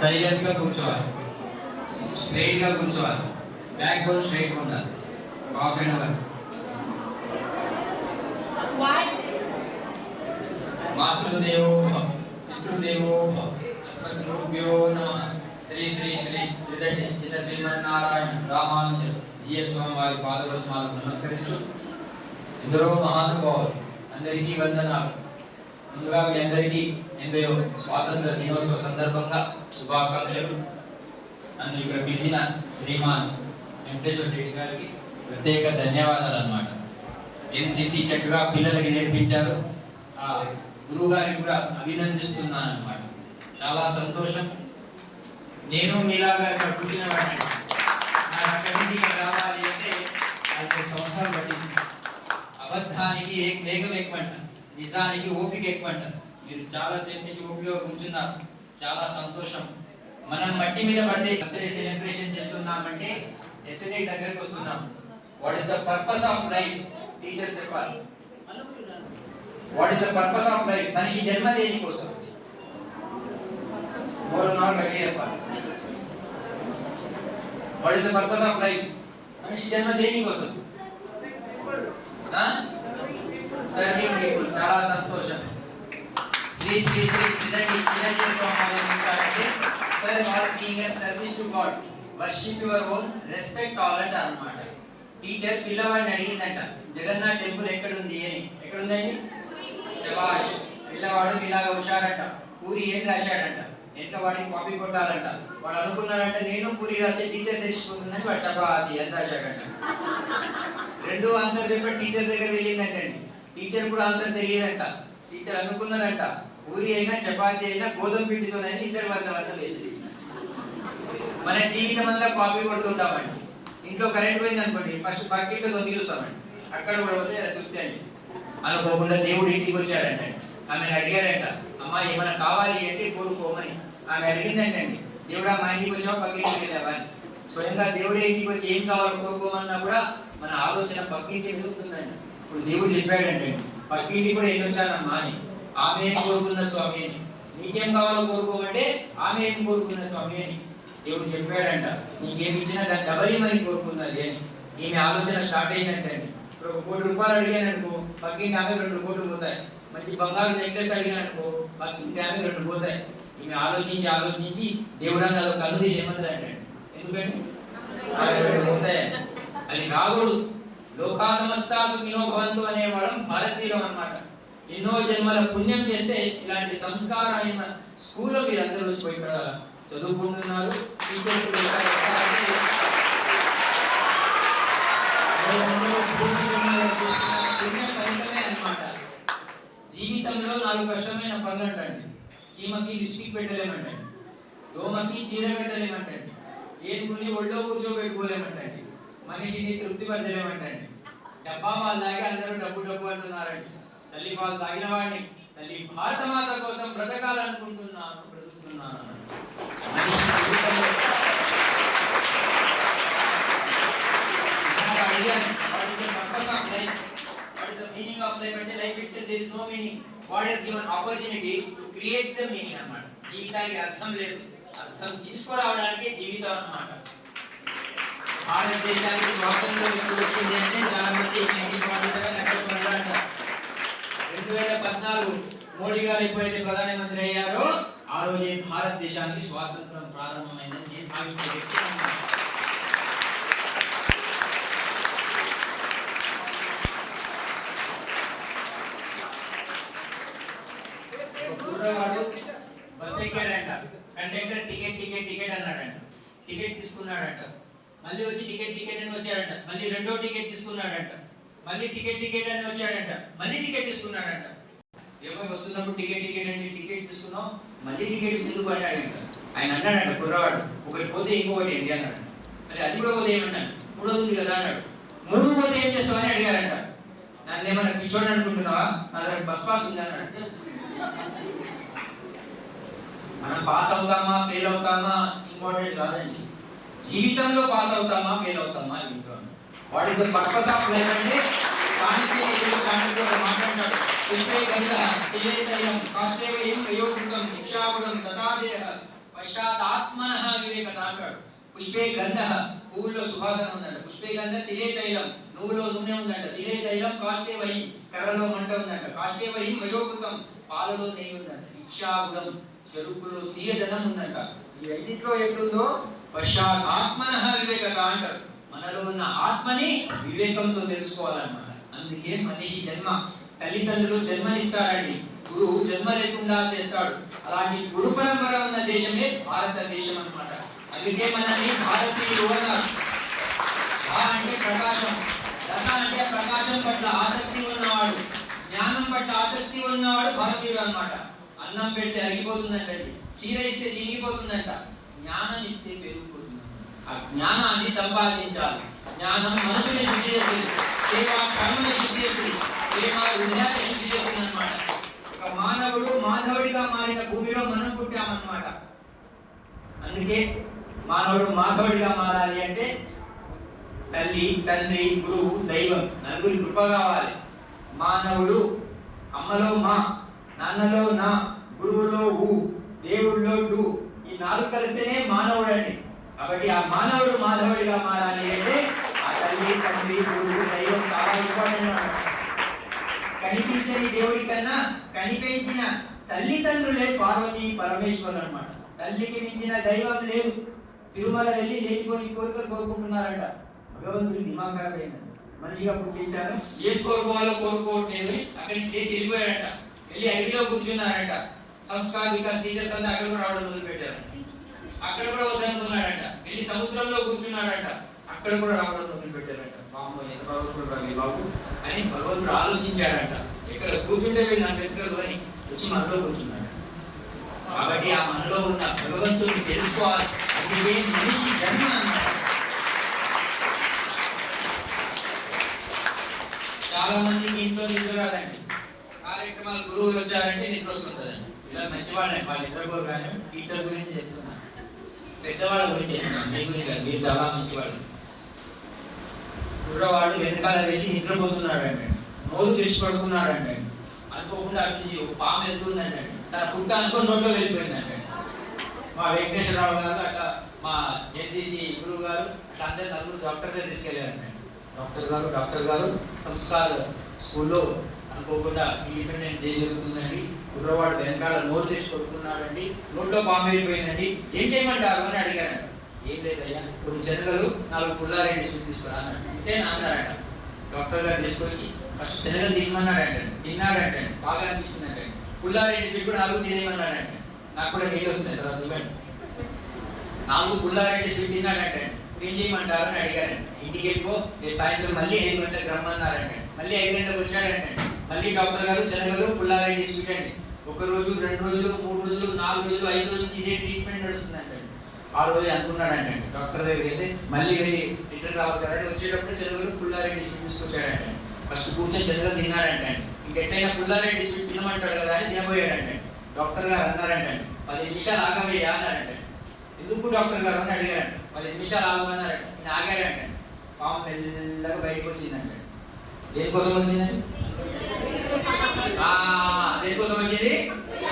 సైలెన్స్గా కూర్చోవాలి, స్ట్రైట్గా కూర్చోవాలి, బ్యాక్ బోన్ స్ట్రైట్గా ఉండాలి. Half an hour. మాతృదేవో భవ, పితృదేవో భవ, అస్మద్గురుభ్యో నమః. శ్రీ శ్రీ శ్రీ ఇదండి చిన్న శ్రీమన్నారాయణ రామానుజ జీఎస్ స్వామి వారి పాదపద్మాలకు నమస్కరిస్తూ, ఎందరో మహానుభావులు అందరికీ వందనాలు. ముందుగా మీ అందరికీ 80వ స్వాతంత్ర దినోత్సవ సందర్భంగా శుభాకాంక్షలు. నన్ను ఇక్కడ పిలిచిన శ్రీమాన్ వెంకటేశ్వర రెడ్డి గారికి ప్రత్యేక ధన్యవాదాలు అన్నమాట. ఎన్సిసి చక్కగా పిల్లలకి నేర్పించారు. ఆ గురువు గారికి కూడా అభినందిస్తున్నాను అన్నమాట. చాలా సంతోషం. నేను మీలాగా ఇక్కడ పుట్టిన వాడిని. నాకు అక్కడి నుంచి ఇక్కడ రావాలి అంటే 40 సంవత్సరాలు పట్టింది. అబద్ధానికి వేగం ఎక్కువంట, నిజానికి ఓపిక ఎక్కువంట. మీరు చాలా సేపు నుంచి ఓపిక కూర్చున్నారు. చాలా సంతోషం. మనం మట్టి మీద పడితే బర్త్డే సెలబ్రేషన్ చేస్తున్నామంటే ఎత్తుదే దగ్గరికి వస్తున్నాం. What is the purpose of life? Teachers చెప్పాలి. What is the purpose of life? మనిషి జన్మ దేనికోసం? చెప్పాలి. What is the purpose of life? మనిషి జన్మ దేనికోసం? Serving people. చాలా సంతోషం. శ్రీ శ్రీ శ్రీ చిరంజీవి స్వామి అంటే sir all being a service to god, worship your own, respect all అంట అన్నమాట. టీచర్ పిల్లవాడిని అడిగిందంట, జగన్నాథ్ టెంపుల్ ఎక్కడుంది అని. ఎక్కడుందండి? శభాష్. పిల్లవాడు ఇలాగ హుషారంట. పూరి ఏం రాశాడంట, ఎంత వాడికి కాపీ కొట్టాలంట. వాడు అనుకున్నాడంట నేను పూరి రాసే టీచర్ తెలిసిపోతుందని వాడు చపాతి అని రాశాడంట. 2 ఆన్సర్ పేపర్ టీచర్ దగ్గర వెళ్ళిందంటండి. టీచర్ కూడా ఆన్సర్ తెలియదంట. టీచర్ అనుకున్నారంట పూరి అయినా చపాతి అయినా గోధుమ పిండితోనైనా 2 వంద వేసి. మన జీవితం అంతా కాపీ కొడుతుంటామండి. ఇంట్లో కరెంట్ పోయింది అనుకోండి, ఫస్ట్ బకెట్తో తీరుస్తామండి. అక్కడ కూడా పోతే తృప్తి అండి. అనుకోకుండా దేవుడు ఇంటికి వచ్చాడంటే ఆమె అడిగారంట, అమ్మా ఏమైనా కావాలి అంటే కోరుకోమని. ఆమె అడిగిందంటండి, దేవుడా మా ఇంటికి వచ్చావు పక్కింటికి వెళ్ళావా అని. స్వయంగా దేవుడే ఇంటికి వచ్చి ఏం కావాలో కోరుకోమన్నా కూడా మన ఆలోచన పక్కింటి ఎదుగుతుందండి. ఇప్పుడు దేవుడు చెప్పాడంటే పక్కింటి కూడా వెళ్ళొచ్చానమ్మా అని. ఆమె ఏం కోరుకున్న స్వామి అని. నీకేం కావాలో కోరుకోమంటే ఆమె ఏం కోరుకున్న స్వామి అని దేవుడు చెప్పాడంట. నీకేమి ఇచ్చినా దాన్ని డబల్ మని కోరుకున్నది అని. ఈమె ఆలోచన స్టార్ట్ అయిందంటండి. ఇప్పుడు 1 కోటి రూపాయలు అడిగాను అనుకో, పక్కింటి ఆమె 2 కోట్లు పోతాయి. మంచి బంగారు నెక్లెస్ అడిగాను అనుకో, పక్కింటి ఆమె 2 పోతాయి. ఈమె ఆలోచించి దేవుడా నాలో కన్ను తీసి ఏమంటదంటే, ఎందుకంటే 2 పోతాయి. అది రాకూడదు. లోకా సమస్తా సుఖినో భవంతు అనేవాళ్ళం భారతీయులం అన్నమాట. ఎన్నో జన్మల పుణ్యం చేస్తే ఇలాంటి సంస్కారమైన స్కూల్లో మీరు అందరూ వచ్చి ఇక్కడ చదువుకుంటున్నారు. టీచర్స్ అన్నమాట. జీవితంలో 4 కష్టమైన పనులు అంటండి. చీమకి లిప్స్టిక్ పెట్టలేమంటండి, దోమకి చీర పెట్టలేమంటండి, ఏనుగుని ఒళ్ళో కూర్చోబెట్టుకోలేమంటండి, మనిషిని తృప్తిపరచలేమంటండి. డబ్బా పాలు తాగి అందరూ డబ్బు అంటున్నారండి. తల్లి పాలు తాగిన వాడిని తల్లి భారతమాత కోసం బ్రతకాలనుకుంటున్నాను, బ్రతుకుతున్నాను. మనిషి జీవితంలో meaning of life అంటే life itself there is no meaning. God has given opportunity to create the meaning అన్నమాట. జీవితానికి అర్థం లేదు, అర్థం తీసుకురావడానికి జీవితం అన్నమాట. భారతదేశానికి స్వాతంత్రం ఎప్పుడు వచ్చింది అంటే చాలా మంది 1947 అక్టోబర్ అంటారు. 2014 మోడీ గారు ఎప్పుడైతే ప్రధానమంత్రి అయ్యారో ఆ రోజే భారతదేశానికి స్వాతంత్రం ప్రారంభమైందని భావించే వ్యక్తి అన్నమాట. బస్ ఎక్కాడంట, కండక్టర్ టికెట్ అన్నాడంట. టికెట్ తీసుకున్నాడంట. మళ్ళీ వచ్చి టికెట్ అని వచ్చాడంట. మళ్ళీ రెండో టికెట్ తీసుకున్నాడంట. మళ్ళీ టికెట్ అని వచ్చాడంట. మళ్ళీ టికెట్ తీసుకున్నాడంట. ఏమో వస్తున్నప్పుడు టికెట్ అండి, టికెట్ తీసుకున్నాం, మళ్ళీ టికెట్స్ ఎందుకు అన్నాడంట. ఆయన అన్నాడంట కుర్రవాడు, ఒకటి పోతే ఇంకొకటి ఏంటి అన్నాడు. మరి అది కూడా పోతే ఏమన్నాడు, 3 ఉంది కదా అన్నాడు. 3 పోతే ఏం చేస్తావని అడిగారంట. నన్ను ఏమన్నా పిచ్చోడు అనుకుంటున్నావా, నా దగ్గర బస్ పాస్ ఉంది అన్నాడు. మనం పాస్ అవుతామా ఫెయిల్ అవుతామా ఇంపార్టెంట్ కాదండి. జీవితంలో పాస్ అవుతామా ఫెయిల్ అవుతామా important. What is the purpose of life అంటే మాట్లాడతాడు. కాష్టేవయం కయోగృతం శిక్షాపురం దదాదేహ పశ్చాత్ ఆత్మనః వివేకత అంటాడు. పుష్పే గంధః, పువ్వుల్లో సువాసన ఉందంట. పుష్పే గంధ తిలే తైలం, నువ్వులో నూనె ఉందంట. తిలే తైలం కాష్టే వహి, కర్రలో మంట ఉందంట. కాష్టే వహి మయోకృతం, పాలలో నెయ్యి ఉందంట. ఇక్షాగుణం, చెరుకులో తీయదనం ఉందంట. ఈ ఐదింట్లో ఎట్లుందో పశ్చాత్ ఆత్మనః వివేకత అంటారు. మనలో ఉన్న ఆత్మని వివేకంతో తెలుసుకోవాలన్నమాట. అందుకే మనిషి జన్మ, తల్లిదండ్రులు జన్మనిస్తారండి, గురువు జన్మ లేకుండా చేస్తాడు. అలాంటి గురు పరంపర ఉన్న దేశమే భారతదేశం అన్నమాట. అందుకే మనల్ని భారతీయులు అన్నారు. భా అంటే ప్రకాశం, రథ అంటే ప్రకాశం పట్ల ఆసక్తి ఉన్నవాడు, జ్ఞానం పట్ల ఆసక్తి ఉన్నవాడు భారతీయుడు అన్నమాట. అన్నం పెడితే అరిగిపోతుందంటండి, చీర ఇస్తే చిరిగిపోతుందంట, జ్ఞానం ఇస్తే పెరిగిపోతుంది. ఆ జ్ఞానాన్ని సంపాదించాలి. జ్ఞానం మనసుని శుద్ధి చేస్తుంది, సేవ కర్మని శుద్ధి చేస్తుంది, ప్రేమ హృదయాన్ని శుద్ధి చేస్తుంది అన్నమాట. ఒక మానవుడు మాధవుడిగా మారిన భూమిలో మనం పుట్టామన్నమాట. అందుకే మానవుడు మాధవుడిగా మారాలి అంటే తల్లి, తండ్రి, గురువు, దైవం నలుగురి కృప కావాలి. మానవుడు అమ్మలో మా, నాన్నలో నా, గురువులో ఊ, దేవుడిలో డు, ఈ నాలుగు కలిస్తేనే మానవుడు అండి. కాబట్టి ఆ మానవుడు మాధవుడిగా మారాలి అంటే ఆ తల్లి, తండ్రి, గురువు, దైవం చాలా ఇంపార్టెంట్. కనిపించని దేవుడి కన్నా కనిపించిన తల్లిదండ్రులే పార్వతీ పరమేశ్వరులు అన్నమాట. తల్లికి మించిన దైవం లేదు. తిరుమల వెళ్ళి లేనిపోని కోరికలు కోరుకుంటున్నారంట. భగవంతుడి దిమాగ్ ఖరాబ్ అయిందంట. మనిషిగా పుట్టించారు, ఏం కోరుకోవాలో కోరుకోవట్లేదు, అక్కడికి చేసి వెళ్ళిపోయారంట. వెళ్ళి అడిగిలో కూర్చున్నారంట. సంస్కార వికాస్ టీచర్స్ అంతా అక్కడ కూడా రావడం మొదలు పెట్టారు. అక్కడ కూడా వద్దనుకున్నాడంట. వెళ్ళి సముద్రంలో కూర్చున్నాడంట. అక్కడ కూడా రావడం మొదలు పెట్టారంట. బాబు ఎంత భగవంతుడు బాబు అని భగవంతుడు ఆలోచించాడంట. ఇక్కడ కూర్చుంటే వీళ్ళు నాకు పెట్టుకోరు అని వచ్చి మనలో కూర్చున్నాడు. కాబట్టి ఆ మనలో ఉన్న భగవంతుడిని తెలుసుకోవాలి. అందుకే మనిషి జన్మ అన్నమాట. చాలా మందికి ఇంట్లో నిద్ర రాదండి. కార్యక్రమాలు గురువులు వచ్చారంటే నిద్ర వస్తుంటుందండి. ఇలా మంచివాళ్ళే, వాళ్ళు నిద్రపోరు. కానీ టీచర్స్ గురించి చెప్తున్నాను, పెద్దవాళ్ళ గురించి చెప్తున్నాను. మీ గురించి కాదు, మీరు చాలా మంచివాళ్ళు. కుర్రవాడు వెనకాల వెళ్ళి నిద్రపోతున్నాడు అంటే, నోరు తెచ్చి పడుకున్నాడు. అనుకోకుండా అటు ఒక పాము వెళ్తుందంటే తన పుట్ట అనుకుని నోట్లో వెళ్ళిపోయిందంటే. మా వెంకటేశ్వరరావు గారు అట్లా, మా ఎన్సిసి గురువు గారు అట్లా అందరు నలుగురు డాక్టర్ దగ్గర తీసుకెళ్ళారండి. డాక్టర్ గారు సంస్కార స్కూల్లో అనుకోకుండా ఇండిపెండెంట్ డే జరుగుతుందండి. కుర్రవాడు వెనకాల నోరు తెచ్చి పడుకున్నాడండి, నోట్లో పాము వెళ్ళిపోయిందండి, ఏం చేయమంటారు అని అడిగారంట. ఏం లేదయ్యా, కొన్ని శనగలు 4 పుల్లారెడ్డి స్వీట్ తీసుకురా అన్నాడు. అంతే అన్నారట. డాక్టర్ గారు తీసుకొని ఫస్ట్ శనగలు తినమన్నాడంటే, తిన్నాడంటే బాగా అనిపించిందంటే. పుల్లారెడ్డి స్వీట్ కూడా 4 తినేయమన్నాడంటే, నాకు కూడా నీళ్ళు వస్తున్నాయి తర్వాత ఇవ్వండి. 4 పుల్లారెడ్డి స్వీట్ తిన్నాడంటే ఏం చేయమంటారు అని అడిగారంటే. ఇంటికి వెళ్ళిపో, రేపు సాయంత్రం మళ్ళీ 5 గంటలకు రమ్మన్నారంటే. మళ్ళీ 5 గంటలకు వచ్చాడంటే. మళ్ళీ డాక్టర్ గారు శనగలు పుల్లారెడ్డి స్వీట్ అండి. 1 రోజు, 2 రోజులు, 3 రోజులు, 4 రోజులు, 5 రోజుల నుంచి ఇదే ట్రీట్మెంట్ నడుస్తుందంటే. ఆ రోజు అనుకున్నాడంటే డాక్టర్ దగ్గరికి వెళ్తే మళ్ళీ వెళ్ళి రిటర్న్ రావాలి కదా, వచ్చేటప్పుడు శనగలు పుల్లారెడ్డి స్వీట్ తీసుకొచ్చాడంటే. ఫస్ట్ కూర్చొని శనగలు తిన్నాడంటే. ఇంకెట్టైనా పుల్లారెడ్డి స్వీట్ తినమంటాడు కదా అని తినబోయాడంటే. డాక్టర్ గారు అన్నారంటే 10 నిమిషాలు ఆగవయ్యా అన్నారంటే. ఎందుకు డాక్టర్ గారు అని అడిగారంటే. 10 నిమిషాలు ఆగమన్నారంటే. నేను ఆగాడంటే. పాము మెల్లగా బయటకు వచ్చిందంటే. దేనికోసం వచ్చిందండి? దేనికోసం వచ్చింది?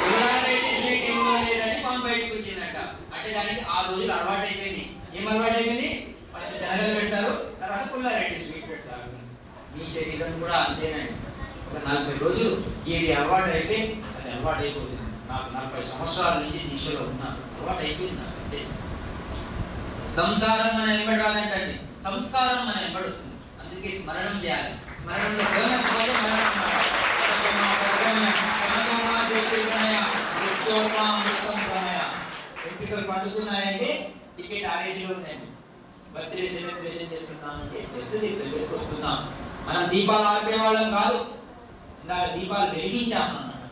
పుల్లారెడ్డి స్వీట్ ఇవ్వలేదని పాము బయటకు వచ్చిందంట. అంటే దానికి ఆ రోజులు అలవాటు అయిపోయింది. ఏం అలవాటు అయిపోయింది? ఫస్ట్ శనగలు పెడతారు, తర్వాత పుల్లారెడ్డి స్వీట్ పెడతారు. మీ శరీరం కూడా అంతేనండి. ఒక 40 రోజులు ఏది అలవాటు అయితే అది అలవాటు అయిపోతుంది. నాకు 40 సంవత్సరాల నుంచి దీక్షలో ఉన్నాను, అలవాటు అయిపోయింది నాకు అంతే. సంసారం మన వెంబడి రాదంటండి, సంస్కారం మన వెంబడి వస్తుంది. అందుకే స్మరణం చేయాలి. స్మరణంలో ఎంపికలు పండుతున్నాయంటే టికెట్ ఆరేజీలో ఉందండి. బర్త్డే సెలబ్రేషన్ చేస్తున్నామంటే పెద్దదికి వస్తున్నాం. మనం దీపాలు ఆర్పే వాళ్ళం కాదు, ఇందాక దీపాలు వెలిగించాము అన్నమాట.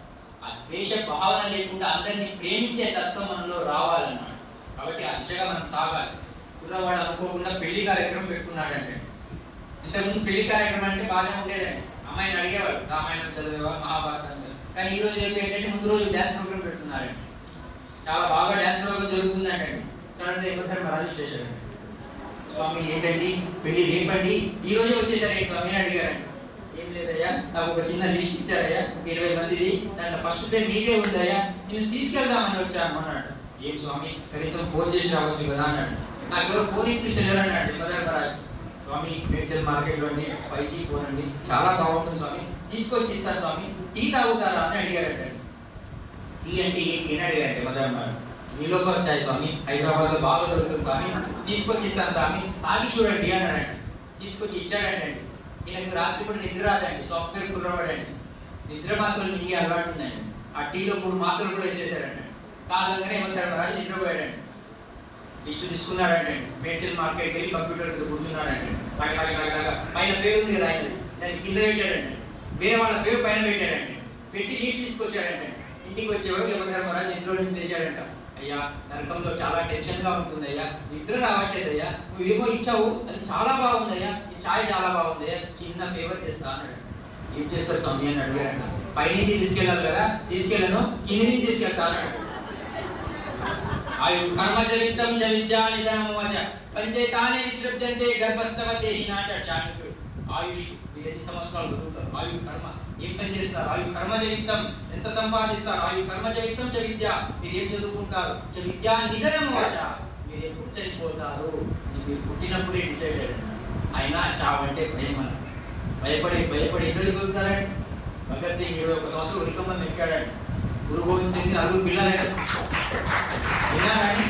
ఆ ద్వేష భావన లేకుండా అందరినీ ప్రేమించే తత్వం మనలో రావాలన్నమాట. కాబట్టి ఆ దిశగా మనం సాగాలి. కుర్రవాడు అనుకోకుండా పెళ్లి కార్యక్రమం పెట్టుకున్నాడంటే. ఇంతకుముందు పెళ్లి కార్యక్రమం అంటే బాగానే ఉండేదండి. అమ్మాయిని అడిగేవాడు, రామాయణం చదివేవాడు, మహాభారతం. కానీ ఈ రోజు ఏంటంటే ముందు రోజు డ్యాన్స్ ప్రోగ్రామ్ పెడుతున్నారండి. చాలా బాగా డ్యాన్స్ ప్రోగ్రామ్ జరుగుతుందంటే సడన్గా ఎవరిసారి రాజు చేశాడండి. స్వామి ఏంటండి పెళ్లి రేపండి, ఈ రోజే వచ్చేసారు స్వామి అని అడిగారండి. ఏం లేదయ్యా, నాకు ఒక చిన్న లిస్ట్ ఇచ్చారయ్యా, ఒక 20 మందిది, దాంట్లో ఫస్ట్ పేరు నీదే ఉందయ్యా, నేను తీసుకెళ్దామని వచ్చాను అన్నాడు. ఏం స్వామి కనీసం ఫోన్ చేసి రావచ్చు కదా అన్నాడు. నాకు ఎవరు ఫోన్ ఇప్పిస్తలేరు అన్నాడు మదనపరాజు. స్వామి మేడ్చల్ మార్కెట్లోని 5G ఫోన్ అండి, చాలా బాగుంటుంది స్వామి, తీసుకొచ్చి ఇస్తాను స్వామి, టీ తాగుతారా అని అడిగారంట. టీ అంటే ఏంటి అని అడిగారంటే మదనపరాజు. నీలోకి వచ్చాయి స్వామి, హైదరాబాద్లో బాగా దొరుకుతుంది స్వామి, తీసుకొచ్చి ఇస్తాను స్వామి, తాగి చూడండి అన్నాడండి. తీసుకొచ్చి ఇచ్చాడండి. ఈయనకు రాత్రి కూడా నిద్ర రాదండి, సాఫ్ట్వేర్ కుర్రవాడండి, నిద్ర మాత్రలు మింగి అలవాటు ఉందండి. ఆ టీలో 3 మాత్రలు కూడా వేసేసాడండి. కాలంగానే మదనపరాజు నిద్రపోయాడండి. లిస్టు తీసుకున్నాడంటే మేడ్చల్ మార్కెట్కి వెళ్ళి కంప్యూటర్ కూర్చున్నాడంటే పైన పేరు ఉంది కదా ఆయన, దాన్ని కింద పెట్టాడంటే, వేరే వాళ్ళ పేరు పైన పెట్టాడంటే, పెట్టి లిస్ట్ తీసుకొచ్చాడంటే. ఇంటికి వచ్చేవాడు యమధర్మరాజు నిద్ర నుంచి లేచాడంట. అయ్యా నరకంలో చాలా టెన్షన్గా ఉంటుంది అయ్యా, నిద్ర రావట్లేదయ్యా, నువ్వేమో ఇచ్చావు అది చాలా బాగుందయ్యా, ఈ ఛాయ్ చాలా బాగుందయ్యా, చిన్న ఫేవర్ చేస్తా అన్నాడు. ఏం చేస్తారు స్వామి అని అడిగాడంట. పైనుంచి తీసుకెళ్ళాలి కదా, తీసుకెళ్ళను, కింది నుంచి తీసుకెళ్తా అన్నాడు. ఆయు కర్మజవిత్తం చ విద్యానిధనమవచ పంచేతాని విసృజ్యంతే గర్భస్థవతే ఈనాడు చాణక్యుడు. ఆయుష్ మీరు ఎన్ని సంవత్సరాలు బతుకుతారు, ఆయు కర్మ ఏం పని చేస్తారు, ఆయు కర్మజవిత్తం ఎంత సంపాదిస్తారు, ఆయు కర్మజవిత్తం చ విద్య మీరు ఏం చదువుకుంటారు, చ విద్యానిధనమవచ మీరు ఎప్పుడు చనిపోతారు మీరు పుట్టినప్పుడే డిసైడ్ అయ్యారు. అయినా చావంటే భయం అని భయపడి ఎన్ని రోజులు బతుకుతారండి. భగత్ సింగ్ 21 సంవత్సరాలు ఉరికమ్మని ఎక్కాడండి. గురు గోవింద్ సింగ్ 4 పిల్లలు వినాలని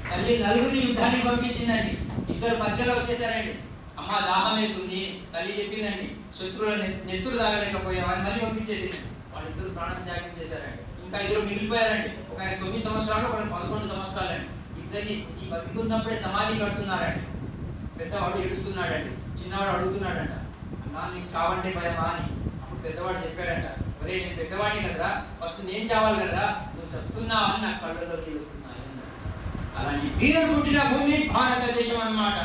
తల్లి 4 యుద్ధానికి పంపించిందండి. 2 మధ్యలో వచ్చేసారండి. అమ్మ దాహం వేస్తుంది తల్లి చెప్పిందండి, శత్రువుల నెత్తురు తాగలేకపోయా వారిని మళ్ళీ పంపించేసింది. వాళ్ళిద్దరు ప్రాణం త్యాగం చేశారండి. ఇంకా 2 మిగిలిపోయారండి. ఒక 9 సంవత్సరాలు, ఒక 11 సంవత్సరాలండి. ఇద్దరిని ఈ బతుకున్నప్పుడే సమాధి కడుతున్నారండి. పెద్దవాడు ఏడుస్తున్నాడండి, చిన్నవాడు అడుగుతున్నాడంట, అన్నా నీకు చావంటే భయమా అని. అప్పుడు పెద్దవాడు చెప్పాడంట, ఒరే నేను పెద్దవాడిని కదరా, ఫస్ట్ నేను చావాలి కదా, నువ్వు చస్తున్నావని నాకు కళ్ళలో తెలుస్తున్నాయి. అలాంటి వీరుడు పుట్టిన భూమి భారతదేశం అన్నమాట.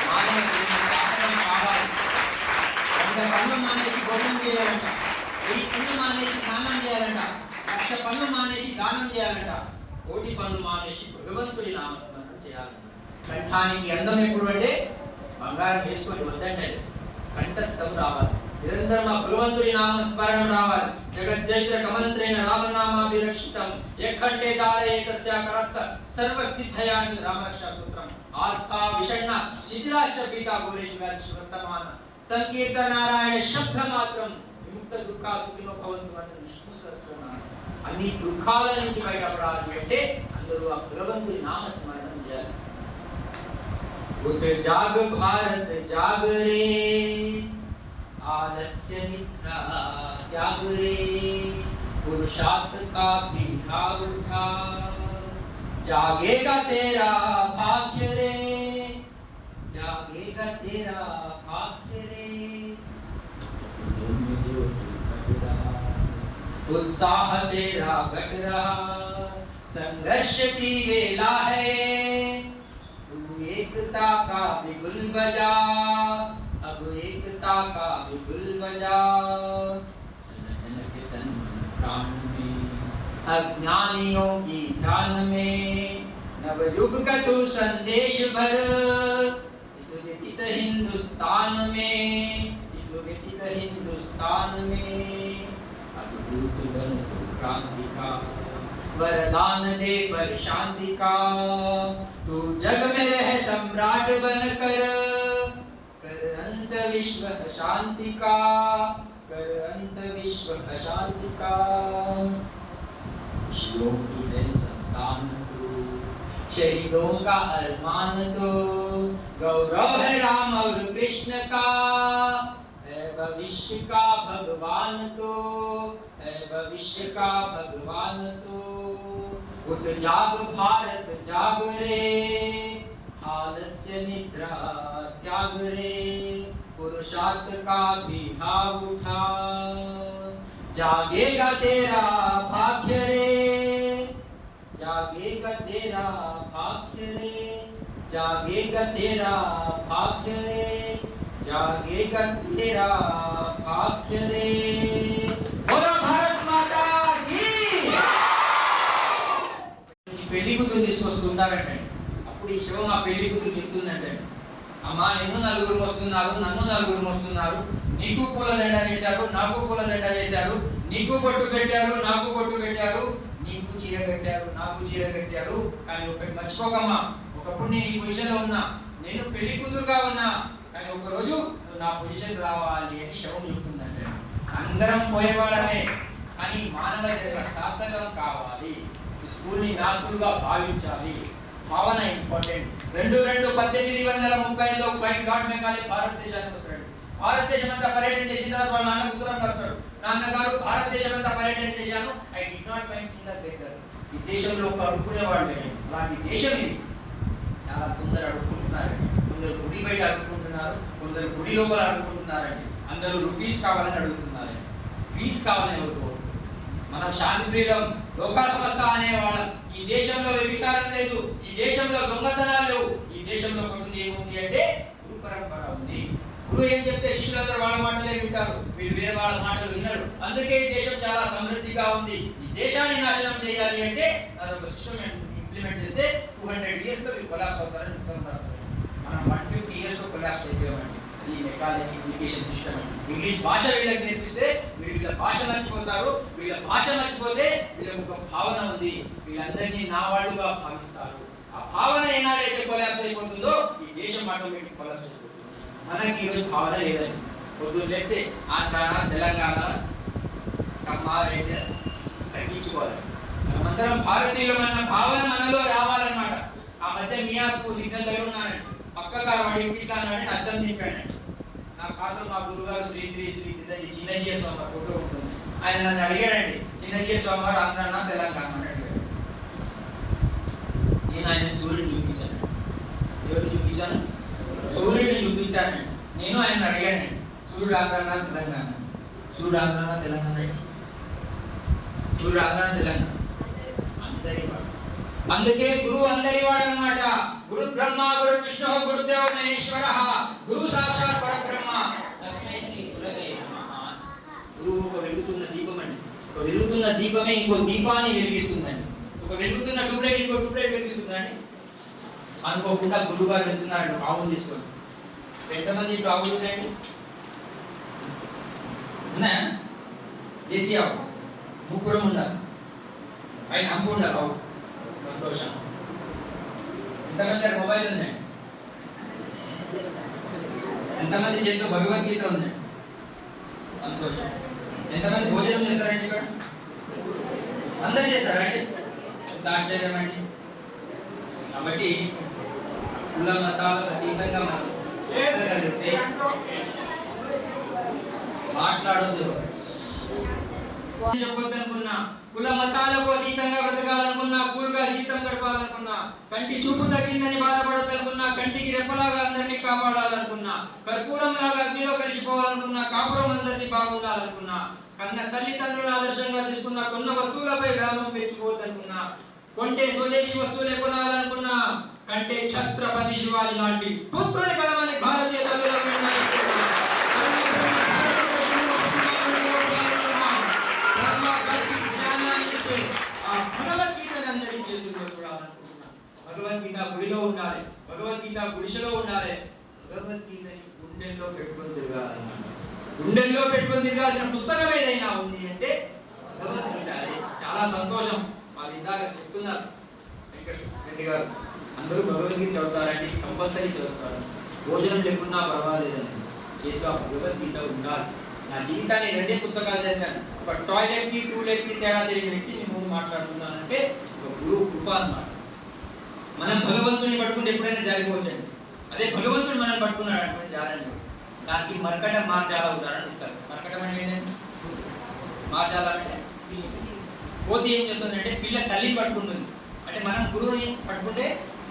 మానవ జన్మ సార్థకం కావాలి. 100 పనులు మానేసి భోజనం చేయాలంట, 1000 పనులు మానేసి స్నానం చేయాలంట, 1,00,000 పనులు మానేసి దానం చేయాలంట, 1,00,000 పనులు మానేసి భగవంతుడి నామస్మరణ చేయాలంట. కంఠానికి అందం ఎప్పుడు అంటే బంగారం వేసుకొని వద్దంటే కంఠస్థం రావాలి, నిరంతరం ఆ భగవంతుడి నామస్మరణ రావాలి. జగజ్జైత్ర కమంత్రేణ రామనామాభిరక్షితం యఖండే దారయే తస్య కరస్థ సర్వసిద్ధయాని రామరక్షా పుత్రం ఆర్తా విషణ్ణ శిథిలాశ పీతా గోరేష్ వర్తమాన సంకీర్తన నారాయణ శబ్ద మాత్రం విముక్త దుఃఖ సుఖినో భవంతు అంటే విష్ణు సహస్రనామం. అన్ని దుఃఖాల నుంచి బయటపడాలి అంటే అందరూ ఆ భగవంతుడి నామస్మరణం చేయాలి. उठ जाग भारत जाग रे, आलस्य निद्रा त्याग रे, पुरुषार्थ का पीढ़ा उठा, जागेगा तेरा भाग्य रे, जागेगा तेरा भाग्य रे। उत्साह तेरा घट रहा, संघर्ष की वेला है, एकता का बिगुल बजा, अब एकता का बिगुल बजा, चल चल के तन प्राण में, अज्ञानियों की ध्यान में, नवयुग का तू संदेश भर, इस व्यतीत हिंदुस्तान में, इस व्यतीत हिंदुस्तान में, अब दूत बन तू क्रांति का, वरदान दे पर शांति का, तू जग में रह सम्राट बनकर, कर अंत विश्व शांति का, कर अंत विश्व शांति का। शिवों की है संतान तू, शहीदों का अरमान तो, गौरव है राम और कृष्ण का, है भविष्य का भगवान तो, है भविष्य का भगवान तो। उठ जाग भारत जाग रे, आलस्य निद्रा त्याग रे, पुरुषार्थ का पीढ़ा उठा, जागेगा तेरा भाग्य रे, जागेगा तेरा भाग्य रे, जागेगा तेरा भाग्य रे, जागेगा तेरा भाग्य रे। बोलो भारत माता की। పెళ్లి కూతురు తీసుకొస్తుంటారంటే అప్పుడు ఈ శివం ఆ పెళ్లి కూతురు చెప్తుందంటే, అమ్మా నిన్ను నలుగురు వస్తున్నారు, నన్ను నలుగురు వస్తున్నారు, నీకు పూలదండ వేశారు, నాకు పూలదండ వేశారు, నీకు బొట్టు పెట్టారు, నాకు బొట్టు పెట్టారు, నీకు చీర పెట్టారు, నాకు చీర పెట్టారు. కానీ ఒకటి మర్చిపోకమ్మా, ఒకప్పుడు నేను ఈ పొజిషన్లో ఉన్నా, నేను పెళ్లి కూతురుగా ఉన్నా, కానీ ఒకరోజు నా పొజిషన్ రావాలి అని శవం చెప్తుందంటే అందరం పోయేవాళ్ళమే, కానీ మానవ జన్మ సార్థకం కావాలి. ఈ స్కూల్ని నా స్కూల్గా భావించాలి. భావన ఇంపార్టెంట్. 1830లో క్వైన్ గాడ్ మెకాలే భారతదేశానికి వస్తాడు. భారతదేశం అంతా పర్యటన చేసిన తర్వాత వాళ్ళ నాన్న ఉత్తరం రాస్తాడు, నాన్నగారు భారతదేశం అంతా పర్యటన చేశాను, I did not find single beggar. ఈ దేశంలో ఒక అడుక్కునేవాళ్ళు అలాంటి దేశం ఇది. చాలా కొందరు అడుక్కుంటున్నారండి, కొందరు గుడి బయట అడుక్కుంటున్నారు, కొందరు గుడి లోపల అడుక్కుంటున్నారండి, అందరూ రూపీస్ కావాలని అడుగుతున్నారండి, పీస్ కావాలని అడుగుతారు. మనం శాంతి ప్రియులం, లోకా సమస్త అనేవాళ్ళం. ఈ దేశంలో వ్యభిచారం లేదు, ఈ దేశంలో దొంగతనాలు లేవు, ఈ దేశంలో ఒకటి ఏముంది అంటే గురు పరంపర ఉంది. గురువు ఏం చెప్తే శిష్యులందరూ వాళ్ళ మాటలే వింటారు, వీళ్ళు వేరే వాళ్ళ మాటలు వినరు. అందుకే ఈ దేశం చాలా సమృద్ధిగా ఉంది. ఈ దేశాన్ని నాశనం చేయాలి అంటే అదొక సిస్టమ్ ఇంప్లిమెంట్ చేస్తే 200 years లో వీళ్ళు కొలాప్స్ అవుతారని ఉత్తరం రాస్తారు. మనం 150 years లో కొలాప్స్ అయిపోయామండి. ఈ మెకాలజీ ఎడ్యుకేషన్ సిస్టమ్ అండి. ఇంగ్లీష్ భాష వీళ్ళకి నేర్పిస్తే వీళ్ళ భాష మర్చిపోతారు, వీళ్ళ భాష మర్చిపోతే వీళ్ళకి ఒక భావన ఉంది, వీళ్ళందరినీ నా వాళ్ళుగా భావిస్తారు. ఆ భావన ఏనాడైతే కొలాప్స్ అయిపోతుందో ఈ దేశం ఆటోమేటిక్ కొలాప్స్ అయిపోతుంది. మనకి ఈరోజు భావన లేదండి. పొద్దున్న లేస్తే ఆంధ్ర, తెలంగాణ, కమ్మ, రెడ్డి తగ్గించుకోవాలి. మనమందరం భారతీయులమైన భావన మనలో రావాలన్నమాట. ఆ మధ్య మియాకు సిగ్నల్ దగ్గర ఉన్నానండి, పక్క కారు వాడి ఇట్లా అన్నాడని అర్థం చెప్పానండి. నా ఖాతాలో మా గురుగారు శ్రీ శ్రీ శ్రీ చిన్నజీయ స్వామి ఫోటో ఉంటుంది. ఆయన నన్ను అడిగాడండి, చిన్నజీయ స్వామి వారు ఆంధ్ర తెలంగాణ అని అడిగాడు. నేను ఆయన సూర్యుడిని చూపించాను. ఎవరు చూపించాను? సూర్యుడిని చూపించానండి. నేను ఆయన అడిగానండి, సూర్యుడు ఆంధ్ర తెలంగాణ, సూర్యుడు ఆంధ్ర తెలంగాణ, సూర్యుడు ఆంధ్ర తెలంగాణ అందరి వాడు. అందుకే గురువు అందరి వాడు అన్నమాట. గురు బ్రహ్మ గురు విష్ణు గురుదేవ మహేశ్వర, గురు సాక్షాత్ పరబ్రహ్మ తస్మై శ్రీ గురవే నమః. గురువు ఒక వెలుగుతున్న దీపం అండి. ఒక వెలుగుతున్న దీపమే ఇంకో దీపాన్ని వెలిగిస్తుందండి. ఒక వెలుగుతున్న ట్యూబ్లైట్ ఇంకో ట్యూబ్లైట్ వెలిగిస్తుందండి. అనుకోకుండా గురువు గారు వెళ్తున్నాడు ఆవును తీసుకొని. ఎంతమంది ఇప్పుడు ఆవులు ఉన్నాయండి? ఉన్నాయా? దేశీ ఆవు ముగ్గురం ఉండాలి, ఆయన అమ్ము ఉండాలి ఆవు. సంతోషం. ఎంతమంది మొబైల్ ఉన్నాయి? ఎంతమంది చేతిలో భగవద్గీత ఉంది? సంతోషం. ఎంతమంది భోజనం చేస్తారండి ఇక్కడ? అందరూ చేస్తారండి? ఆశ్చర్యం అండి. కాబట్టి కుల మతాలకు అతీతంగా మనం కలిగితే మాట్లాడొద్దు. చెప్పొద్దనుకున్నా, కుల మతాలకు అతీతంగా బ్రతకాలనుకున్నా, కూల్గా జీవితం గడపాలనుకున్నా, కంటి చూపు తగ్గిందని బాధపడదనుకున్నా, కంటికి రెప్పలాగా అందరినీ కాపాడాలనుకున్నా, కర్పూరంలాగా అగ్నిలో కలిసిపోవాలనుకున్నా, కాపురం అందరినీ బాగుండాలనుకున్నా, కన్న తల్లిదండ్రులను ఆదర్శంగా తీసుకున్నా, కొన్న వస్తువులపై వ్యామం పెంచుకోవద్దనుకున్నా, కొంటే స్వదేశీ వస్తువులే కొనాలనుకున్నా, కంటే ఛత్రపతి శివాజీ లాంటి పుత్రుని కలవని భారతీయ తల్లులకు భగవద్గీత గుడిలో ఉండాలి, భగవద్గీత గుడిసెలో ఉండాలి, భగవద్గీతని గుండెల్లో పెట్టుకొని తిరగాలన్నమాట. గుండెల్లో పెట్టుకొని తిరగాల్సిన పుస్తకం ఏదైనా ఉంది అంటే భగవద్గీత. చాలా సంతోషం. వాళ్ళు ఇందాక చెప్తున్నారు వెంకటరెడ్డి గారు, అందరూ భగవద్గీత చదువుతారండి, కంపల్సరీ చదువుతారు, భోజనం లేకున్నా పర్వాలేదండి, చేతిలో భగవద్గీత ఉండాలి. నా జీవితాన్ని 2 పుస్తకాలు చదివాను. ఒక టాయిలెట్ కి టూలెట్ కి తేడా తెలియని వ్యక్తి నేను ముందు మాట్లాడుతున్నానంటే ఒక గురువు కృప అన్నమాట. మనం భగవంతుని పట్టుకుంటే ఎప్పుడైనా జారిపోవచ్చండి. అదే భగవంతుడు మనం పట్టుకున్నాడు అంటే జారండి. దానికి మర్కట మార్జాల ఉదాహరణ ఇస్తారు. మర్కటం అంటే ఏంటంటే మార్జాల అంటే కోతి ఏం చేస్తుందంటే పిల్ల తల్లి పట్టుకుంటుంది. అంటే మనం గురువుని పట్టుకుంటే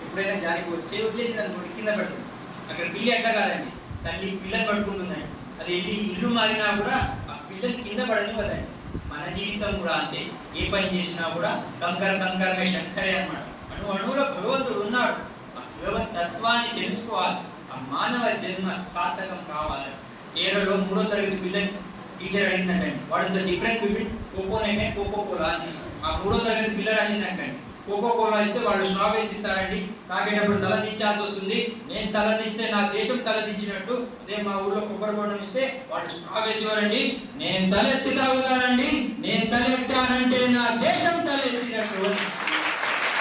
ఎప్పుడైనా జారిపోవచ్చు. చేయి వదిలేసింది అనుకోండి కింద పడుతుంది. అక్కడ పిల్లి అట్లా కాదండి, తల్లి పిల్లని పట్టుకుంటుందండి. అది వెళ్ళి ఇల్లు మారినా కూడా ఆ పిల్లని కింద పడని కదండి. మన జీవితం కూడా అంతే. ఏ పని చేసినా కూడా కంకర శంకరే అన్నమాట. అణువులో భగవంతుడు ఉన్నాడు. ఆ భగవత్ తత్వాన్ని తెలుసుకోవాలి. ఆ మానవ జన్మ సార్థకం కావాలి. కేరళలో 3వ తరగతి పిల్లలు టీచర్ అడిగిందంటండి, what is the difference between coconut and Coca Cola అని. ఆ 3వ తరగతి పిల్ల రాసిందంటండి, కోకో కోలా ఇస్తే వాళ్ళు స్ట్రా వేసి ఇస్తారండి. తాగేటప్పుడు తల దించాల్సి వస్తుంది. నేను తల దిస్తే నా దేశం తల దించినట్టు. అదే మా ఊళ్ళో కొబ్బరి బొండం ఇస్తే వాళ్ళు స్ట్రా వేసేవారండి. నేను తలెత్తి తాగుతానండి, నేను తలెత్తానంటే నా దేశం తలెత్తినట్టు.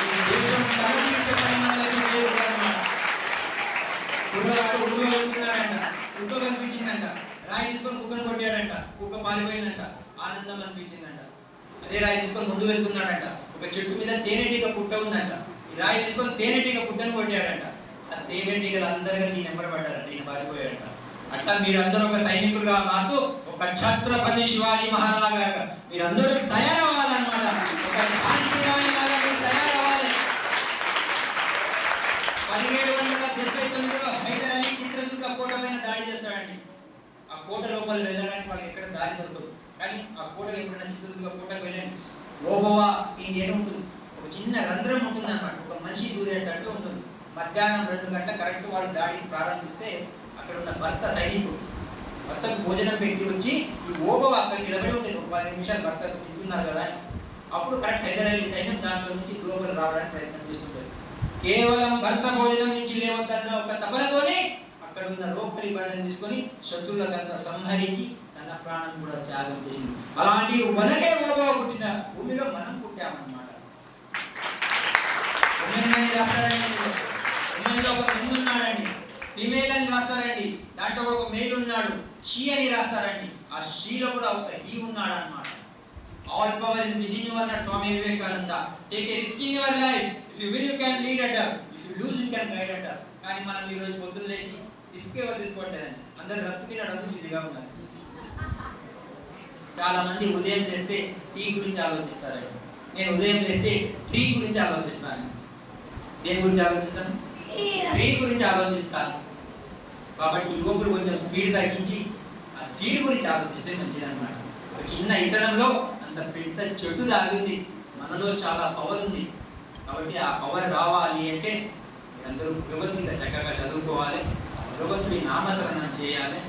ఈ దేశం తల దించే పరిమాణాలకి వేరుగానమాట. కుర్రవాడు ఊళ్ళో వెళ్తున్నాడంట, కుక్క కనిపించిందంట, రాయి తీసుకొని కుక్కను కొట్టాడంట, కుక్క పారిపోయిందంట, ఆనందం అనిపించిందంట. అదే రాయి తీసుకొని ముందు వెళ్తున్నాడంట, ఒక చెట్టు మీద తేనెటీగ పుట్ట ఉందంట, ఈ రాయి తీసుకొని తేనెటీగ పుట్టను కొట్టాడంట. ఆ తేనెటీగలు అందరూ కలిసి నెంబడబడ్డారంట, ఈయన పారిపోయాడంట. అట్లా మీరందరూ ఒక సైనికులుగా మారుతూ ఒక ఛత్రపతి శివాజీ మహారాజా మీరందరూ తయారవ్వాలన్నమాట. ఒక తయారవ్వాలి. 1779లో హైదర్ అలీ చిత్రదుర్గ కోట పైన దాడి చేస్తాడండి. ఆ కోట లోపల వెళ్ళడానికి వాళ్ళకి ఎక్కడ దారి దొరకదు. కానీ ఆ కోట ఎప్పుడైనా చిత్రదుర్గ కోటకు వెళ్ళండి, ఓబోవా ఇండియన్ ఉంటుంది, ఒక చిన్న రంధ్రం ఉంటుంది అన్నమాట, ఒక మనిషి దూరేటట్టు ఉంటుంది. మధ్యాహ్నం 2 గంటల కరెక్ట్ వాళ్ళు దాడికి ప్రారంభిస్తే అక్కడ ఉన్న భర్తకు భోజనం పెట్టి వచ్చి ఈ ఓబోవా అక్కడ నిలబడి ఉంటుంది. ఒక 10 నిమిషాలు భర్త తింటున్నారు కదా, అప్పుడు కరెక్ట్ హైదర్ అలీ సైన్యం దాంట్లో నుంచి లోపల రావడానికి ప్రయత్నం చేస్తుంటారు. కేవలం భర్త భోజనం నుంచి లేవద్దన్న ఒక తపనతోనే అక్కడ ఉన్న రోకలి బండను తీసుకొని శత్రువులకంతా సంహరించి తన ప్రాణం కూడా త్యాగం చేసింది. అలాంటి మనకే ఓబోవా పుట్టిన భూమిలో మనం పుట్టామన్నమాట. ఒక ఉన్నాడండి, ఫీమేల్ అని రాస్తారండి, దాంట్లో ఒక మేల్ ఉన్నాడు, షీ అని రాస్తారండి. ఆ షీలో కూడా ఒక హీ ఉన్నాడు అన్నమాట. All power is within you అన్నాడు Swami Vivekananda. Take a risk in your life. If you win you can lead it, if you lose you can guide it. కానీ మనం ఈ రోజు పొద్దున్న లేచి రిస్క్ ఎవరు తీసుకోవట్లేదండి. అందరూ రస్క్ తిన రస్క్ బిజీగా ఉన్నారు. చాలా మంది ఉదయం లేస్తే టీ గురించి ఆలోచిస్తారండి. నేను ఉదయం లేస్తే టీ గురించి ఆలోచిస్తాను. దేని గురించి ఆలోచిస్తాను? టీ గురించి ఆలోచిస్తాను. కాబట్టి యువకులు కొంచెం స్పీడ్ తగ్గించి ఆ సీడ్ గురించి ఆలోచిస్తే మంచిది అన్నమాట. ఒక చిన్న ఇతరంలో అంత పెద్ద చెట్టు దాగింది, మనలో చాలా పవర్ ఉంది. కాబట్టి ఆ పవర్ రావాలి అంటే అందరూ భగవద్గీత చక్కగా చదువుకోవాలి, భగవంతుడి నామస్మరణం చేయాలి.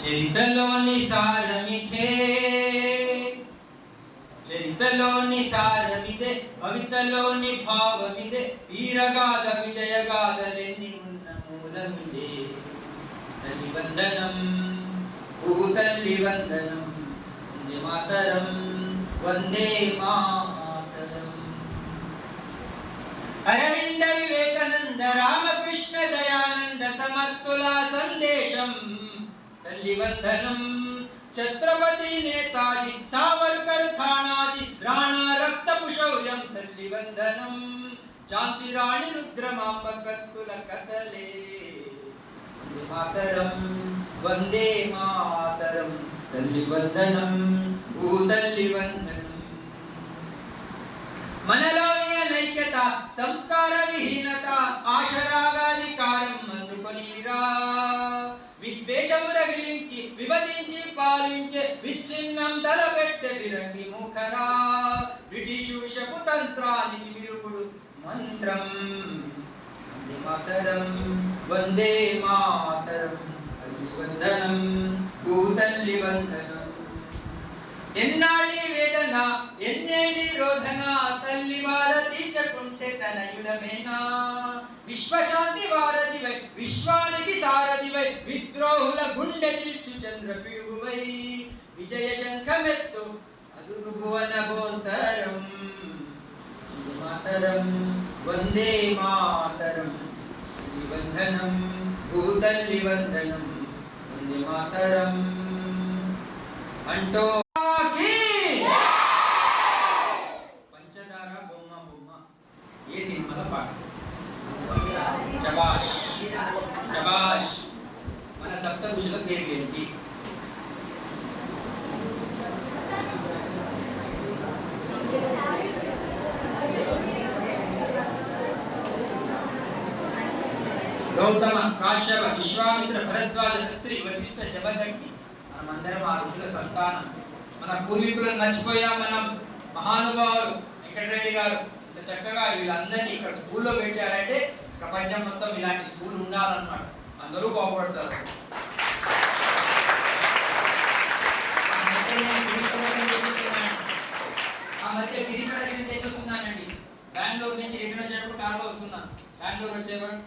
చరితలోని సారమిదే, చరితలోని సారమిదే, భవితలోని భావమిదే, వీరగాథ విజయగాథలెన్ని ఉన్న మూలమిదే. తల్లి వందనం, భూతల్లి వందనం, వందే మాతరం, వందే మాతరం. అరవింద వివేకానంద రామకృష్ణ దయానంద సమర్థుల సందేశం. తల్లి వందనం, ఛత్రపతి నేతాజీ సావర్కర్ థానాజీ రాణా రక్తపు శౌర్యం. తల్లి వందనం, ఝాన్సీ రాణి రుద్రమాంబ కత్తుల కథలే. వందే మాతరం, వందే మాతరం. తల్లి వందనం, భూతల్లి వందనం. మనలోని అనైక్యత, సంస్కార విహీనత, ఆశరాగాధికారం అందుకొనిరా. విద్వేషము రగిలించి విభజించి పాలించే విచ్ఛిన్నం తలపెట్టే విరంగి ముఖరా. బ్రిటిషు విషపు తంత్రానికి విరుగుడు మంత్రం. వందే మాతరం, వందే మాతరం. తల్లి వందనం, భూతల్లి వందనం. ఎన్నాళ్ళి వేదన, ఎన్నేళ్ళి రోధన, తల్లి బాధ తీర్చకుంటే తనయులమేనా. విశ్వశాంతి వారధివై, విశ్వానికి సారథివై, విద్రోహుల గుండె చిచ్చు చంద్ర పిడుగువై, విజయ శంఖమెత్తు అదురు భువన భోంతరం. వందే మాతరం, వందే మాతరం. తల్లి వందనం, భూతల్లి వందనం. వందే మాతరం అంటూ పంచదార బొమ్మ బొమ్మ ఏ సినిమాలో పాట. శబాష్ శబాష్. మన సప్తఋషుల పేరు ఏంటి? గౌతమ, కాశ్యప, విశ్వామిత్ర, భరద్వాజ, అత్రి, వశిష్ఠ, జమదగ్ని. మనమందరం ఆ ఋషుల సంతానం. మన పూర్వీకులను మర్చిపోయాం మనం. మహానుభావులు వెంకటరెడ్డి గారు ఇంత చక్కగా వీళ్ళందరినీ ఇక్కడ స్కూల్లో పెట్టారంటే ప్రపంచం మొత్తం ఇలాంటి స్కూల్ ఉండాలన్నమాట. అందరూ బాగుపడతారు. ఆ మధ్య గిరి ప్రదక్షిణ చేసేస్తున్నాను. బెంగళూరు నుంచి రిటర్న్ వచ్చేటప్పుడు కార్లో వస్తున్నా. బెంగళూరు వచ్చేవాడు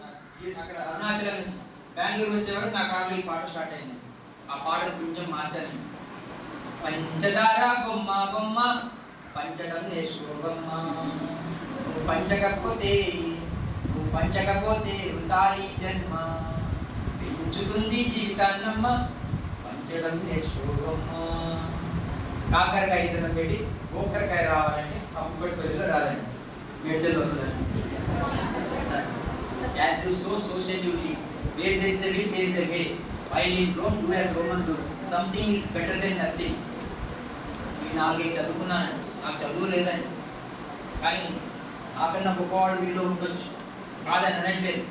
అక్కడ అరుణాచలం నుంచి బెంగళూరు వచ్చేవాడు నా కార్లో ఈ పాట స్టార్ట్ అయింది. ఆ పాటను కొంచెం మార్చాను. పంచదార బొమ్మ బొమ్మ పంచడం నేర్చుకోబమ్మ, నువ్వు పంచకపోతే వృతాయి జన్మ, పెంచుతుంది జీవితాన్నమ్మ పంచడం నేర్చుకోబమ్మ. కాకరకాయ ఇద్దరం పెట్టి గోకరకాయ రావాలంటే అప్పుపల్లిలో రాదండి, మేడ్చల్లో వస్తుందండి. As you sow, so shall you reap. Where there is a will, there is a way. While in Rome, do as Romans do. Something is better than nothing. నేను 4 చదువుకున్నానండి, నాకు చదువు లేదండి, కానీ నాకన్నా గొప్పవాడు వీళ్ళు ఉండొచ్చు, కాదని అనట్లేదు.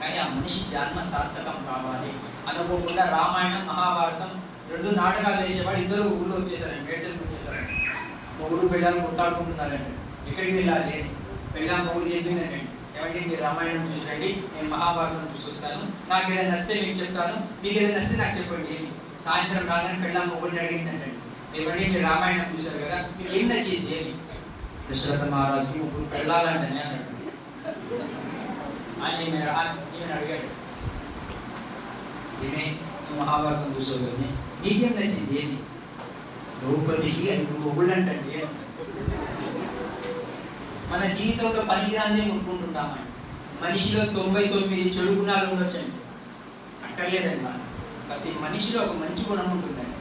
కానీ ఆ మనిషి జన్మ సార్థకం కావాలి అనుకోకుండా రామాయణం మహాభారతం 2 నాటకాలు వేసేవాడు. ఇద్దరు ఊళ్ళో వచ్చేసారండి, మేడ్చల్కి వచ్చేసారండి. మొగుడు పిల్లలు కొట్టాడుకుంటున్నారండి. ఎక్కడికి వెళ్ళాలి? పెళ్ళా మొగుడు చెప్పిందండి, ఏమంటే మీరు రామాయణం చూసిరండి, నేను మహాభారతం చూసి వస్తాను, నాకు ఏదైనా నచ్చితే మీకు చెప్తాను, మీకు ఏదైనా నచ్చితే నాకు చెప్పండి ఏమి. సాయంత్రం రాగానే పెళ్ళా మొగుడిని అడిగిందండి, ఏమంటే మీరు రామాయణం చూశారు కదా, మీకు ఏం నచ్చింది ఏమి. దశరథ మహారాజుకి ముగ్గురు పెళ్ళాలంటనే అన్నాడు. ఆయన ఈమెను అడిగాడు, ఏమే నువ్వు మహాభారతం చూసావు కదా, నీకేం నచ్చింది ఏమి. ద్రౌపదికి అది మొగుళ్ళు అంటండి. మన జీవితంలో పనికిరాందే కొనుక్కుంటుంటామండి. మనిషిలో 99 చెడు గుణాలు ఉండొచ్చండి, అక్కర్లేదండి. మనం ప్రతి మనిషిలో ఒక మంచి గుణం ఉంటుందండి.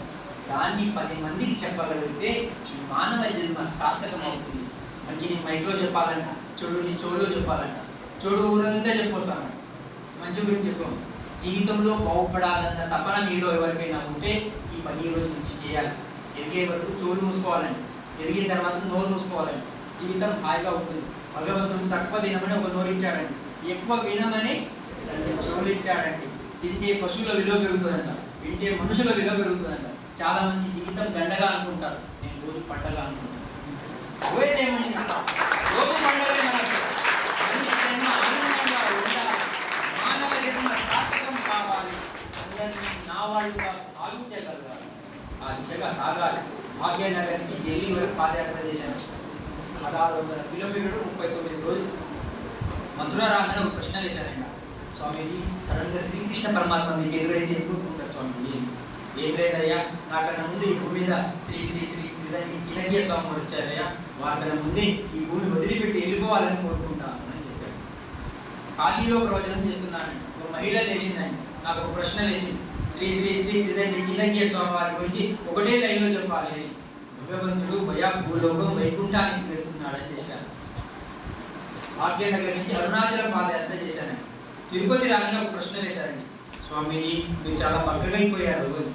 దాన్ని 10 మందికి చెప్పగలిగితే ఈ మానవ జన్మ సార్థకం అవుతుంది. మంచి నీ మైక్లో చెప్పాలంట, చెడు నీ చెడులో చెప్పాలంట, చెడు ఊరంతా చెప్పొస్తాను, మంచి గురించి చెప్పాము. జీవితంలో బాగుపడాలన్న తపన మీలో ఎవరికైనా ఉంటే ఈ పని ఈ రోజు నుంచి చేయాలి. ఎదిగే వరకు చెవులు మూసుకోవాలండి, ఎదిగిన తర్వాత నోరు మూసుకోవాలండి. జీవితం హాయిగా ఉంటుంది. భగవంతుడు తక్కువ తినమని ఒక నోరు ఇచ్చాడండి, ఎక్కువ వినమని 2 చెవులు ఇచ్చాడండి. తింటే పశువుల విలువ పెరుగుతుందంట, వింటే మనుషుల విలువ పెరుగుతుందంట. చాలా మంది జీవితం దండగా అనుకుంటారు, నేను రోజు పండగ అనుకుంటాను. రోజు పండగ మానవ జన్మ సార్థకం కావాలి, అందరినీ నా వాళ్ళుగా భావించగలగాలి, ఆ దిశగా సాగాలి. భాగ్యనగర్ నుంచి ఢిల్లీ వరకు పాదయాత్ర చేశాను. 1600 కిలోమీటర్లు 39 రోజులు. మధుర రాగానే ఒక ప్రశ్న వేశారంట, స్వామీజీ సడన్ గా శ్రీకృష్ణ పరమాత్మ మీకు ఎదురైతే ఎక్కువ స్వామీజీ. ఏం లేదయ్యా, నాకన్నా ముందు ఈ భూమి మీద శ్రీ శ్రీ శ్రీ చిన్నజీయ స్వామి వచ్చారయ్యా, వారికన్నా ముందే ఈ భూమిని వదిలిపెట్టి వెళ్ళిపోవాలని కోరుకుంటాను అని చెప్పారు. కాశీలో ప్రవచనం చేస్తున్నానండి, ఒక మహిళ లేచిందండి, నాకు ఒక ప్రశ్న వేసింది, శ్రీ శ్రీ శ్రీ చిన్నజీయ స్వామి వారి గురించి ఒకటే లైన్లో చెప్పాలి అని. భగవంతుడు భూలోకం వైకుంఠానికి వెళ్తున్నాడని చెప్పాను. భాగ్యనగర్ నుంచి అరుణాచలం పాదయాత్ర చేశానండి. తిరుపతి రాగానే ఒక ప్రశ్న వేశారండి, స్వామీజీ మీరు చాలా పక్కగా అయిపోయారు అని.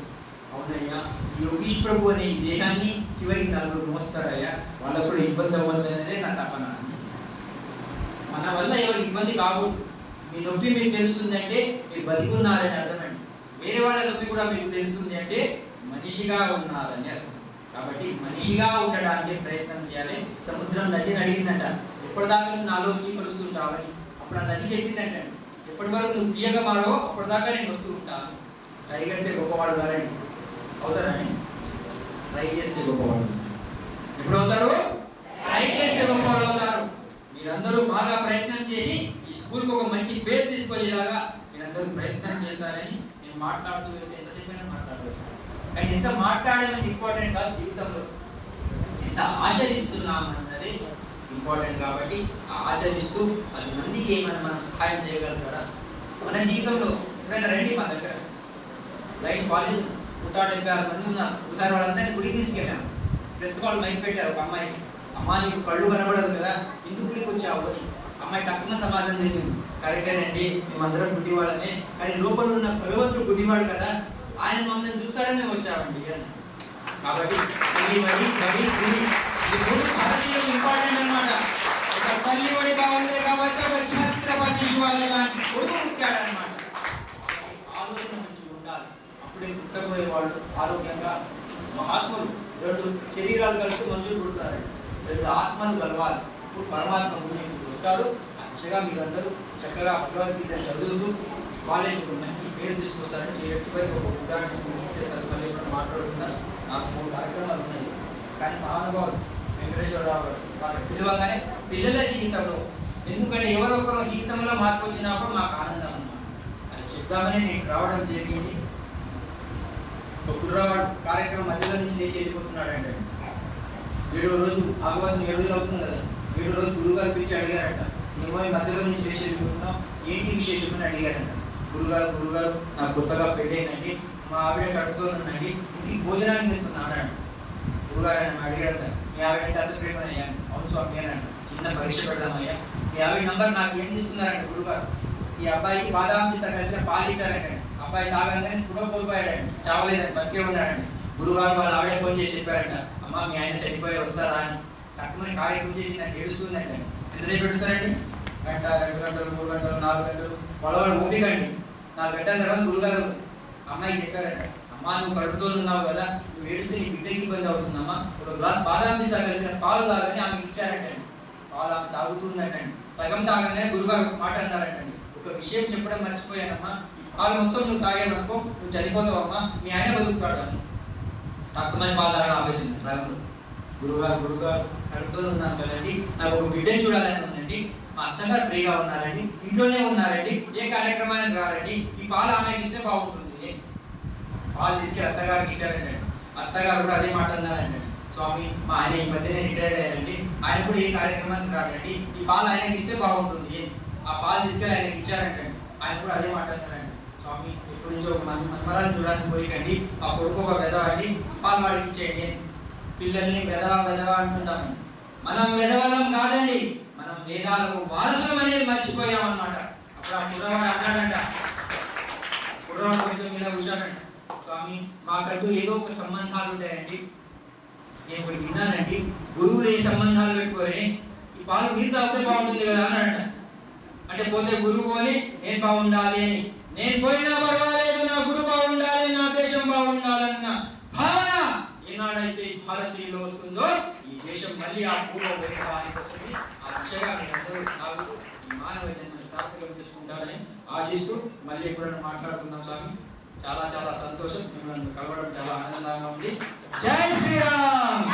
అవునయ్యా, ఈ యోగీష్ ప్రభు అనే ఈ దేహాన్ని చివరికి 4 మోస్తారయ్యా, వాళ్ళకు కూడా ఇబ్బంది అవ్వద్దు అనేదే నా తపన. మన వల్ల ఎవరికి ఇబ్బంది కాకూడదు. మీ నొప్పి మీకు తెలుస్తుందంటే మీరు బతికున్నారని అర్థమండి. వేరే వాళ్ళ నొప్పి కూడా మీకు తెలుస్తుంది అంటే మనిషిగా ఉన్నారని అర్థం. కాబట్టి మనిషిగా ఉండడానికి ప్రయత్నం చేయాలి. సముద్రం నదిని అడిగిందంట, ఎప్పటిదాకా నువ్వు నాలో వచ్చి కలుస్తుంటావని. అప్పుడు ఆ నది చెప్పిందంట, ఎప్పటి వరకు నువ్వు తీయగా మారో అప్పటిదాకా నేను వస్తూ ఉంటాను. ట్రై కంటే గొప్పవాడు కారండి, అవుతారని ట్రై చేస్తే గొప్పవాడు. ఎప్పుడు అవుతారు? ట్రై చేస్తే గొప్పవాడు అవుతారు. మీరందరూ బాగా ప్రయత్నం చేసి ఈ స్కూల్కి ఒక మంచి పేరు తీసుకొచ్చేలాగా మీరందరూ ప్రయత్నం చేస్తారని నేను మాట్లాడుతూ వెళ్తే ఎంతసేపు అయినా మాట్లాడవచ్చు. కానీ ఎంత మాట్లాడేది ఇంపార్టెంట్ కాదు, జీవితంలో ఎంత ఆచరిస్తున్నాం అన్నది ఇంపార్టెంట్. కాబట్టి ఆచరిస్తూ 10 మందికి మనం సహాయం చేయగలుగుతారా? మన జీవితంలో ఎప్పుడైనా రండి మా దగ్గర, లైట్ కాలేజ్ 176 మంది ఉన్నారు. ఒకసారి వాళ్ళందరినీ గుడికి తీసుకెళ్ళాము. ప్రెస్ వాళ్ళు మైక్ పెట్టారు, ఒక అమ్మాయికి, అమ్మ నీకు కళ్ళు కనబడదు కదా, ఎందుకు గుడికి వచ్చావు అని. అమ్మాయి తక్కువ సమాధానం చెప్పింది, కరెక్టేనండి మేమందరం గుడ్డివాళ్ళమే, కానీ లోపల ఉన్న భగవంతుడు గుడ్డివాడు కదా, ఆయన మమ్మల్ని చూస్తాడని వచ్చామండి అని. కాబట్టి ఇంపార్టెంట్ అనమాట. ఒక తల్లి వడి కావాలి కాబట్టి ఒక ఛత్రపతి శివాలయ లాంటి కొడుకు పుట్టాడనమాట. ఆలోచన మంచిగా ఉండాలి, అప్పుడే పుట్టబోయే వాళ్ళు ఆరోగ్యంగా. మహాత్ములు 2 శరీరాలు కలిసి మనుషులు పుడతారండి, 2 ఆత్మలు కలవాలి. ఇప్పుడు పరమాత్మ భూమికి వస్తాడు. మంచిగా మీరందరూ చక్కగా భగవద్గీత చదువుతూ కాలేజీకి మంచి పేరు తీసుకొస్తారని చివరికి ఒక ఉదాహరణ ఇచ్చేస్తారు. మళ్ళీ ఇప్పుడు మాట్లాడుతున్నారు. నాకు 3 కార్యక్రమాలు ఉన్నాయి, కానీ మహానుభావులు వెంకటేశ్వరరావు గారు వాళ్ళు పిలవగానే పిల్లల జీవితంలో, ఎందుకంటే ఎవరో ఒకరు జీవితంలో మార్పు వచ్చినప్పుడు మాకు ఆనందం అన్నమాట. అది చెప్దామని నేను రావడం జరిగింది. ఒక కుర్రవాడు కార్యక్రమం మధ్యలో నుంచి లేచి వెళ్ళిపోతున్నాడు అంటే 7వ రోజు భాగవతం 7 రోజులు అవుతుంది కదా, 7వ రోజు గురుగారు పిలిచి అడిగారట, నువ్వు ఈ మధ్యలో నుంచి లేచి వెళ్ళిపోతున్నావు, ఏంటి విశేషం అని అడిగారంట. గురుగారు నాకు కొత్తగా పెళ్ళైందండి, మా ఆవిడ కడుపుతో ఉందండి, ఇంటికి భోజనానికి వెళ్తున్నాడు. గురుగారు ఆయన అడిగాడు, మీ ఆవిడ అంటే అంత ప్రేమనయ్యా? అవును స్వామి అని అంట. చిన్న పరీక్ష పెడదామయ్యా, మీ ఆవిడ నంబర్ నాకు ఏం తీసుకున్నారంట గురుగారు. ఈ అబ్బాయికి బాదాం పిస్తా కలిపిన పాలు ఇచ్చారంటే అబ్బాయి తాగంగానే స్పృహ కోల్పోయాడండి, చావలేదండి, బతికే ఉన్నాడండి. గురుగారు వాళ్ళ ఆవిడే ఫోన్ చేసి చెప్పారంట, అమ్మ మీ ఆయన చనిపోయి వస్తారా అని. తక్కువని కార్యక్రమం చేసి నాకు ఏడుస్తుందండి. ఎంతసేపు ఏడుస్తారండి? గంట, 2 గంటలు, 3 గంటలు, 4 గంటలు, వాళ్ళ ఊపికండి. 4 గంటల తర్వాత గురుగారు అమ్మాయికి చెప్పారంట, అమ్మా నువ్వు కడుపుతో ఉన్నావు కదా, నువ్వు ఏడిస్తే నీ బిడ్డకి ఇబ్బంది అవుతుందమ్మా, ఒక గ్లాస్ బాదాం పిస్తా కలిపిన పాలు తాగని ఆమెకి ఇచ్చారంటండి. పాలు ఆమె తాగుతుందంటండి. సగం తాగనే గురుగారు మాట అన్నారంటండి, ఒక విషయం చెప్పడం మర్చిపోయానమ్మా, పాలు మొత్తం నువ్వు తాగేవనుకో నువ్వు చనిపోతావమ్మా, మీ ఆయన బతుకుతాడు అని. తక్కువని పాలు తాగడం ఆపేసింది సగంలో. గురుగారు కడుపుతో ఉన్నాను కదండి, నాకు ఒక బిడ్డని చూడాలని ఉందండి, మా అత్తగారు ఫ్రీగా ఉన్నారండి, ఇంట్లోనే ఉన్నారండి, ఏ కార్యక్రమానికి రారండి, ఈ పాలు ఆమెకి ఇస్తే బాగుంటుంది. పాలు తీసుకెళ్ళి అత్తగారికి ఇచ్చారండి. అత్తగారు కూడా అదే మాట అన్నారండి, స్వామి మా ఆయన ఈ మధ్యనే రిటైర్డ్ అయ్యారండి, ఆయన కూడా ఏ కార్యక్రమానికి రాడండి, ఈ పాలు ఆయనకి ఇస్తే బాగుంటుంది. ఆ పాలు తీసుకెళ్ళి ఆయనకి ఇచ్చారంటే ఆయన కూడా అదే మాట అన్నారండి, స్వామి ఎప్పటి నుంచో ఒక మన్మరాన్ని చూడడానికి పోయికండి, ఆ కొడుకు ఒక వెధవ అండి, పాలు వాడికి ఇచ్చేయండి. పిల్లల్ని వెధవ అంటుంటామండి. మనం వెధవలం కాదండి, మనం వేదాలకు వారసులం అనేది మర్చిపోయామన్నమాట. అప్పుడు ఆ కుర్రవాడు అన్నాడంట, కుర్రవాడు కొంచెం ఇలా కూర్చోనంట, స్వామి మాకంటూ ఏదో ఒక సంబంధాలు ఉంటాయండి, నేను ఇప్పుడు విన్నానండి, గురువులు ఏ సంబంధాలు పెట్టుకోరని, ఈ పాలు మీరు తాగితే బాగుంటుంది కదా అన్నాడంట. అంటే పోతే గురువు పోని నేను బాగుండాలి అని, నేను పోయినా పర్వాలేదు నా గురువు బాగుండాలి, నా దేశం బాగుండాలన్న భావన ఏనాడైతే భారతీయులో వస్తుందో ఈ దేశం మళ్ళీ ఆ పూర్వ వైభవానికి వస్తుంది. ఆ దిశగా నేను అందరూ సాగుతూ ఈ మానవ జన్మని సార్థకం చేసుకుంటారని ఆశిస్తూ మళ్ళీ ఎప్పుడైనా మాట్లాడుకుందాం స్వామి. చాలా సంతోషం, మిమ్మల్ని కలవడం చాలా ఆనందంగా ఉంది. జై శ్రీరామ్.